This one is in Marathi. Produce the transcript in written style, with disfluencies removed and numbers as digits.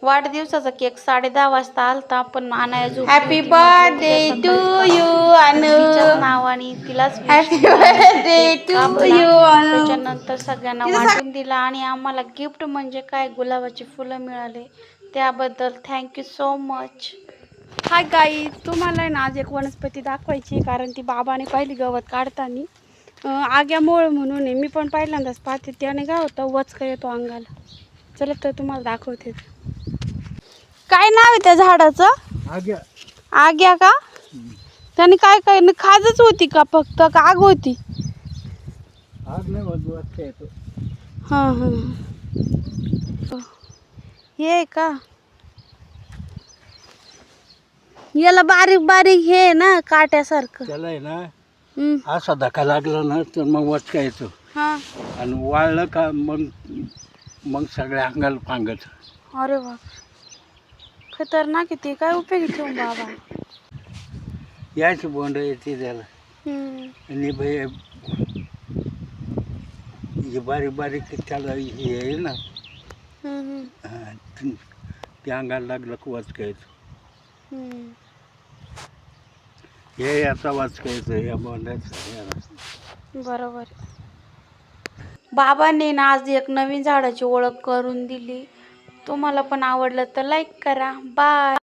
वाढदिवसाचा केक 10:30 वाजता आलता, पण आणाया झोपली हॅपी होती. बर्थडे टू यू अनु. तिच्याच नावाने तिलाच हॅपी बर्थडे टू यू अनु. त्याच्यानंतर सगळ्यांना वाटून दिला आणि आम्हाला गिफ्ट म्हणजे काय गुलाबाची फुलं मिळाले, त्याबद्दल thank you so much. Hi guys, तुम्हाला आहे ना आज एक वनस्पती दाखवायची, कारण ती बाबाने पाहिली गवत काढताना. आग्यामोळ म्हणून आहे, मी पण पहिल्यांदाच पाहते. त्याने काय होतं, वचका येतो अंगाला. चला तर तुम्हाला दाखवते. काय नाव आहे त्या झाडाचं? आग्या का? त्याने काय काय खाजच होती का, फक्त का आग होती? हा हा, हे आहे का? याला बारीक बारीक हे आहे ना, काट्यासारखं. त्याला आहे ना असा धक्का लागला ना तर मग वचका येतो. हा, आणि वाळलं का मग सगळ्या अंगाला पांगत. अरे वा, खतरनाक आहे ते. काय उपयोगी ठेवून बाबा? याची बोंड येते त्याला. आणि हे बारीक बारीक त्याला हे आहे ना, ते अंगाला लागलं का वचका येतो. हे याचा वाचका येतो या बोंडाचा. बरोबर. बाबांनी ना आज एक नवीन झाडाची ओळख करून दिली. तुम्हाला पण आवडलं तर लाईक करा. बाय.